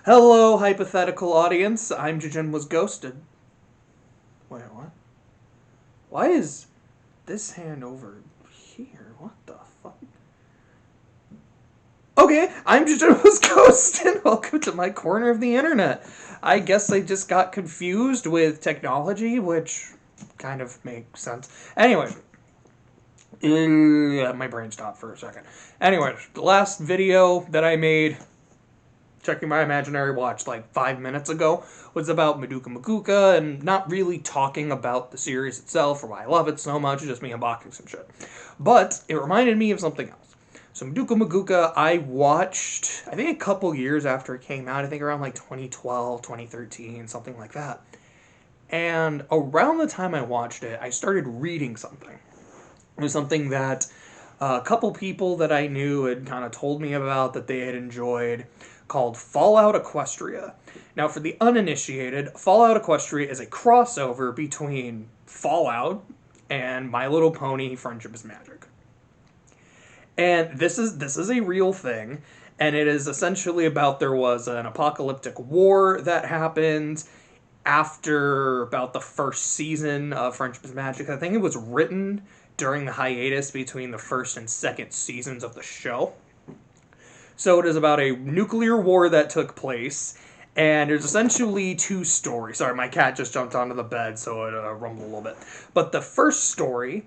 Hello, hypothetical audience. I'm JJNW'S ghosted. Wait, what? Why is this hand over here? What the fuck? Okay, I'm JJNW'S ghost, and welcome to my corner of the internet. I guess I just got confused with technology, which kind of makes sense. Anyway, my brain stopped for a second. Anyway, the last video that I made, checking my imaginary watch like 5 minutes ago, was about Madoka Magica and not really talking about the series itself or why I love it so much, just me unboxing some shit. But it reminded me of something else. So Madoka Magica, I watched, I think a couple years after it came out, I think around like 2012, 2013, something like that. And around the time I watched it, I started reading something. It was something that a couple people that I knew had kind of told me about that they had enjoyed, called Fallout Equestria. Now, for the uninitiated, Fallout Equestria is a crossover between Fallout and My Little Pony: Friendship is Magic. And this is a real thing, and it is essentially about there was an apocalyptic war that happened after about the first season of Friendship is Magic. I think it was written during the hiatus between the first and second seasons of the show. So it is about a nuclear war that took place, and there's essentially two stories. Sorry, my cat just jumped onto the bed, so it rumbled a little bit. But the first story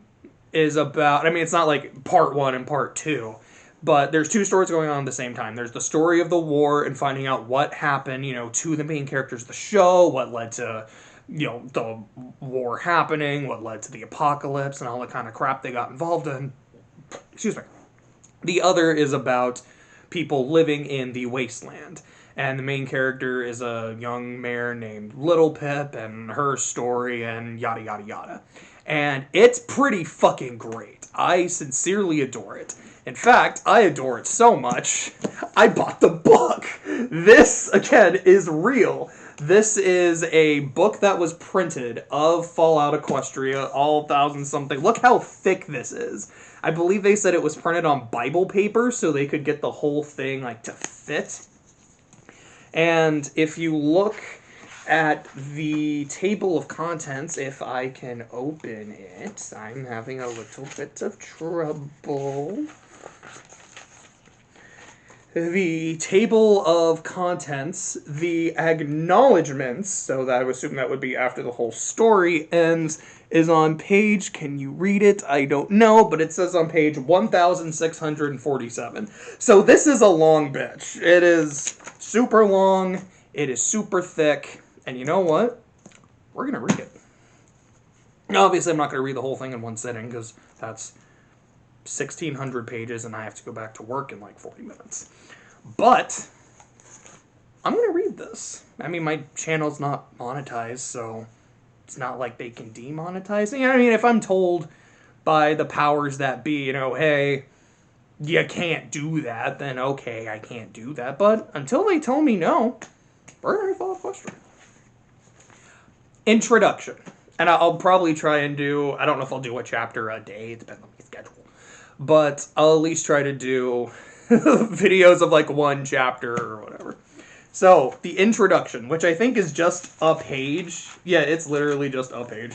is about, I mean, it's not like part one and part two, but there's two stories going on at the same time. There's the story of the war and finding out what happened, to the main characters of the show, what led to, the war happening, what led to the apocalypse, and all the kind of crap they got involved in. Excuse me. The other is about people living in the wasteland. And the main character is a young mare named Little Pip and her story and yada yada yada. And it's pretty fucking great. I sincerely adore it. In fact, I adore it so much, I bought the book. This, again, is real. This is a book that was printed of Fallout Equestria, all 1,000-something. Look how thick this is. I believe they said it was printed on Bible paper so they could get the whole thing to fit. And if you look at the table of contents, if I can open it, I'm having a little bit of trouble. The table of contents, the acknowledgments, so that I would assume that would be after the whole story ends, is on page, can you read it? I don't know, but it says on page 1,647. So this is a long bitch. It is super long, it is super thick, and you know what? We're going to read it. Now, obviously, I'm not going to read the whole thing in one sitting, because that's 1,600 pages, and I have to go back to work in 40 minutes. But I'm going to read this. I mean, my channel's not monetized, so it's not like they can demonetize me. I mean, if I'm told by the powers that be, hey, you can't do that, then okay, I can't do that. But until they tell me no, we're going to follow the question. Introduction. And I'll probably try and do, I don't know if I'll do a chapter a day, it depends on my schedule. But I'll at least try to do videos of one chapter or whatever. So, the introduction, which I think is just a page. Yeah, it's literally just a page.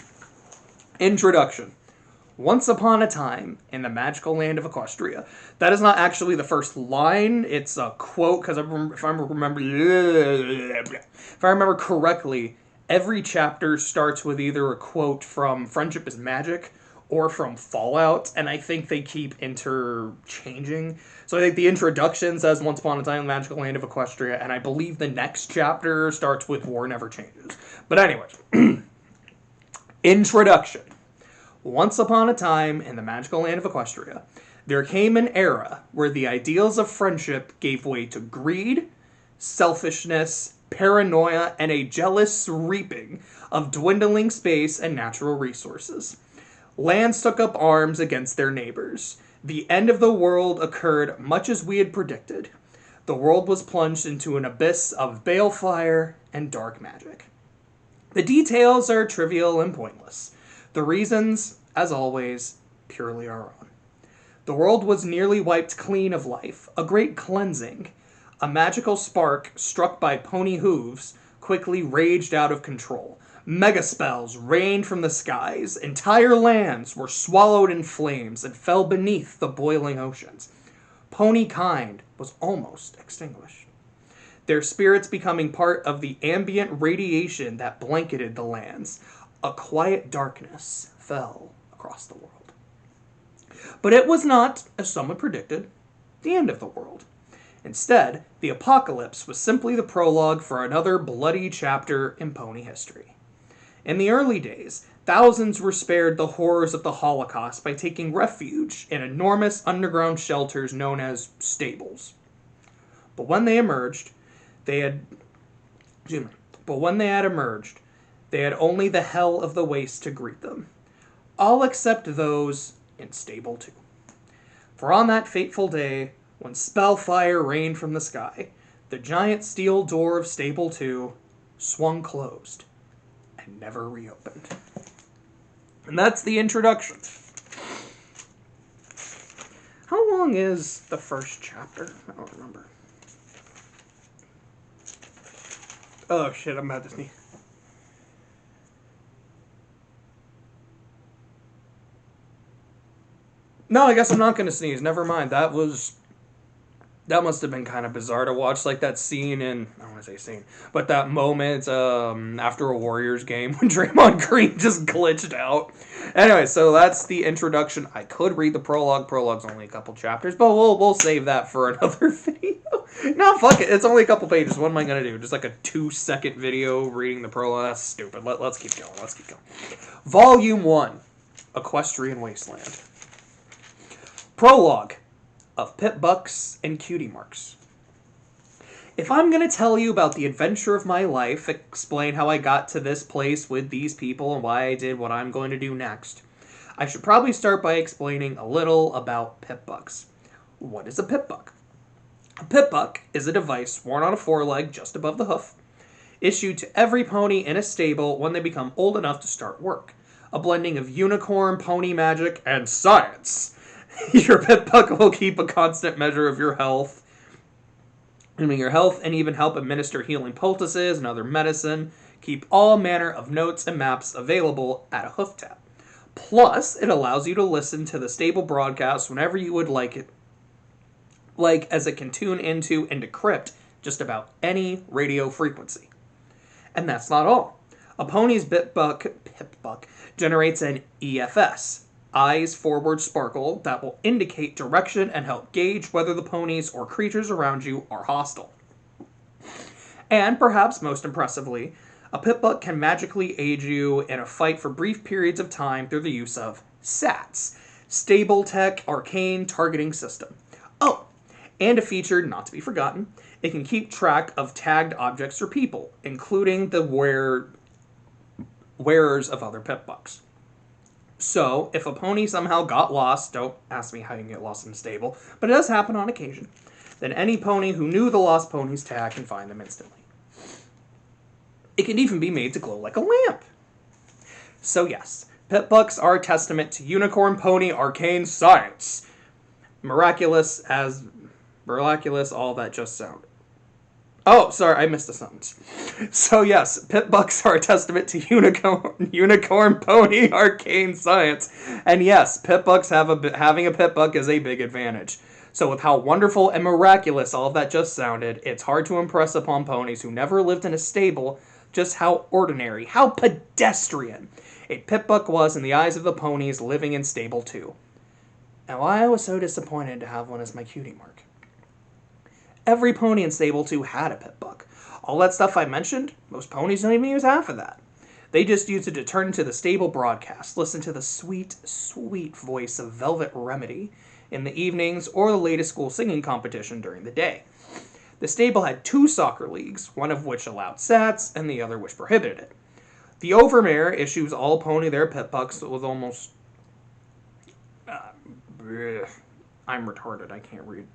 Introduction. Once upon a time in the magical land of Equestria. That is not actually the first line. It's a quote, because if I remember correctly, every chapter starts with either a quote from Friendship is Magic or from Fallout, and I think they keep interchanging. So I think the introduction says Once Upon a Time in the Magical Land of Equestria, and I believe the next chapter starts with War Never Changes. But anyways, introduction. Once upon a time in the magical land of Equestria, there came an era where the ideals of friendship gave way to greed, selfishness, paranoia, and a jealous reaping of dwindling space and natural resources. Lands took up arms against their neighbors. The end of the world occurred much as we had predicted. The world was plunged into an abyss of balefire and dark magic. The details are trivial and pointless. The reasons, as always, purely our own. The world was nearly wiped clean of life, a great cleansing. A magical spark struck by pony hooves quickly raged out of control. Mega spells rained from the skies. Entire lands were swallowed in flames and fell beneath the boiling oceans. Pony kind was almost extinguished, their spirits becoming part of the ambient radiation that blanketed the lands. A quiet darkness fell across the world. But it was not, as some had predicted, the end of the world. Instead, the apocalypse was simply the prologue for another bloody chapter in pony history. In the early days, thousands were spared the horrors of the Holocaust by taking refuge in enormous underground shelters known as stables. But when they emerged, they had only the hell of the waste to greet them. All except those in Stable 2. For on that fateful day, when spellfire rained from the sky, the giant steel door of Stable 2 swung closed and never reopened. And that's the introduction. How long is the first chapter? I don't remember. Oh shit, I'm about to sneeze. No, I guess I'm not going to sneeze. Never mind. That must have been kind of bizarre to watch, like that scene in, I don't want to say scene, but that moment after a Warriors game when Draymond Green just glitched out. Anyway, so that's the introduction. I could read the prologue. Prologue's only a couple chapters, but we'll save that for another video. No, fuck it. It's only a couple pages. What am I going to do? Just like a 2-second video reading the prologue? That's stupid. Let's keep going. Volume 1, Equestrian Wasteland. Prologue of Pip Bucks and Cutie Marks. If I'm going to tell you about the adventure of my life, explain how I got to this place with these people and why I did what I'm going to do next, I should probably start by explaining a little about Pip Bucks. What is a Pip Buck? A Pip Buck is a device worn on a foreleg just above the hoof, issued to every pony in a stable when they become old enough to start work. A blending of unicorn, pony magic, and science. Your Pip Buck will keep a constant measure of your health, and even help administer healing poultices and other medicine. Keep all manner of notes and maps available at a hoof tap. Plus, it allows you to listen to the stable broadcast whenever you would like it, as it can tune into and decrypt just about any radio frequency. And that's not all. A pony's Pip Buck generates an EFS, Eyes Forward Sparkle, that will indicate direction and help gauge whether the ponies or creatures around you are hostile. And perhaps most impressively, a Pip Buck can magically aid you in a fight for brief periods of time through the use of SATs, Stable Tech Arcane Targeting System. Oh, and a feature not to be forgotten, it can keep track of tagged objects or people, including the wearers of other Pip Bucks. So, if a pony somehow got lost, don't ask me how you can get lost in a stable, but it does happen on occasion, then any pony who knew the lost pony's tag can find them instantly. It can even be made to glow like a lamp. So yes, Pip Bucks are a testament to unicorn pony arcane science. Miraculous, all that just sounded. Oh, sorry, I missed a sentence. So yes, Pip Bucks are a testament to unicorn pony arcane science. And yes, Pip Bucks having a Pip Buck is a big advantage. So with how wonderful and miraculous all of that just sounded, it's hard to impress upon ponies who never lived in a stable just how ordinary, how pedestrian a Pip Buck was in the eyes of the ponies living in Stable 2. And why I was so disappointed to have one as my cutie mark. Every pony in Stable 2 had a Pip Buck. All that stuff I mentioned, most ponies don't even use half of that. They just use it to turn to the stable broadcast, listen to the sweet, sweet voice of Velvet Remedy in the evenings or the latest school singing competition during the day. The stable had 2 soccer leagues, one of which allowed SATs and the other which prohibited it. The overmare issues all pony their Pip Bucks with almost... I'm retarded, I can't read.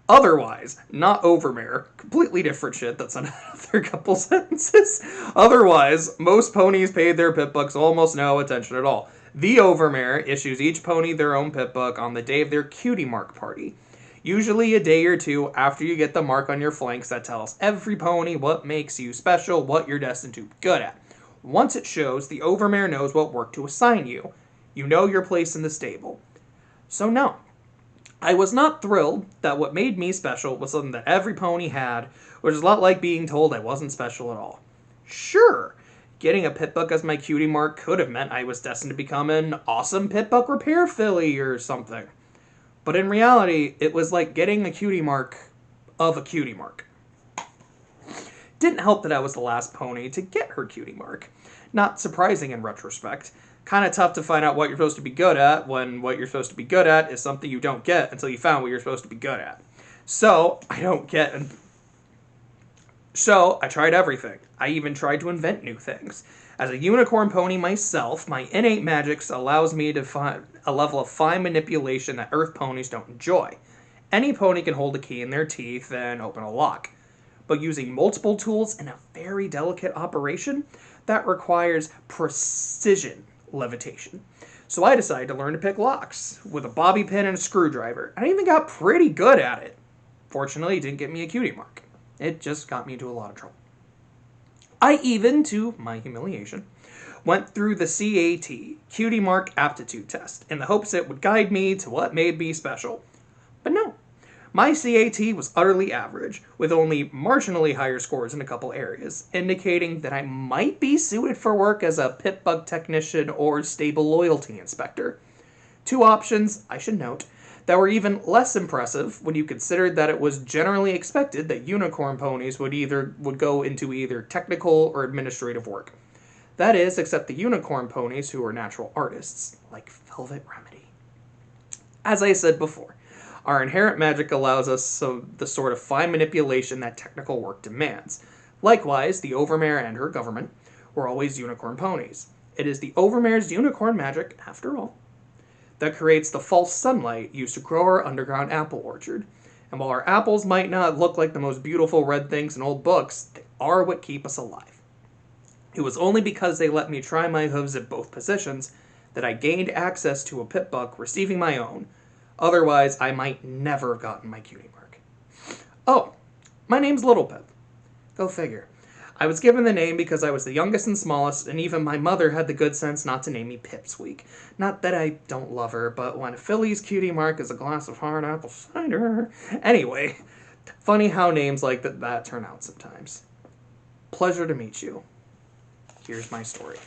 Otherwise, not overmare, completely different shit, that's another couple sentences. Otherwise, most ponies paid their Pip Bucks almost no attention at all. The overmare issues each pony their own Pip Buck on the day of their cutie mark party. Usually a day or two after you get the mark on your flanks that tells every pony what makes you special, what you're destined to be good at. Once it shows, the overmare knows what work to assign you. You know your place in the stable. So no, I was not thrilled that what made me special was something that every pony had, which is a lot like being told I wasn't special at all. Sure, getting a pit buck as my cutie mark could have meant I was destined to become an awesome pit buck repair filly or something. But in reality, it was like getting a cutie mark of a cutie mark. Didn't help that I was the last pony to get her cutie mark. Not surprising in retrospect. Kind of tough to find out what you're supposed to be good at when what you're supposed to be good at is something you don't get until you found what you're supposed to be good at. So I tried everything. I even tried to invent new things. As a unicorn pony myself, my innate magics allows me to find a level of fine manipulation that earth ponies don't enjoy. Any pony can hold a key in their teeth and open a lock. But using multiple tools in a very delicate operation, that requires precision levitation. So I decided to learn to pick locks with a bobby pin and a screwdriver. I even got pretty good at it. Fortunately, it didn't get me a cutie mark. It just got me into a lot of trouble. I even, to my humiliation, went through the CAT, Cutie Mark Aptitude Test, in the hopes it would guide me to what made me special. But no. My CAT was utterly average, with only marginally higher scores in a couple areas, indicating that I might be suited for work as a pit bug technician or stable loyalty inspector. Two options, I should note, that were even less impressive when you considered that it was generally expected that unicorn ponies would go into either technical or administrative work. That is, except the unicorn ponies who are natural artists, like Velvet Remedy. As I said before, our inherent magic allows us the sort of fine manipulation that technical work demands. Likewise, the Overmare and her government were always unicorn ponies. It is the Overmare's unicorn magic, after all, that creates the false sunlight used to grow our underground apple orchard. And while our apples might not look like the most beautiful red things in old books, they are what keep us alive. It was only because they let me try my hooves at both positions that I gained access to a pit buck receiving my own. Otherwise, I might never have gotten my cutie mark. Oh, my name's Little Pip. Go figure. I was given the name because I was the youngest and smallest, and even my mother had the good sense not to name me Pipsqueak. Not that I don't love her, but when a filly's cutie mark is a glass of hard apple cider... Anyway, funny how names like that turn out sometimes. Pleasure to meet you. Here's my story.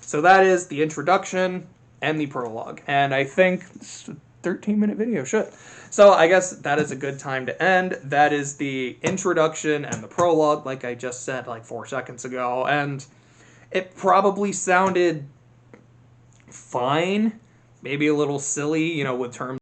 So that is the introduction and the prologue. And I think it's a 13-minute video, shit. So I guess that is a good time to end. That is the introduction and the prologue, like I just said like 4 seconds ago. And it probably sounded fine, maybe a little silly, with terms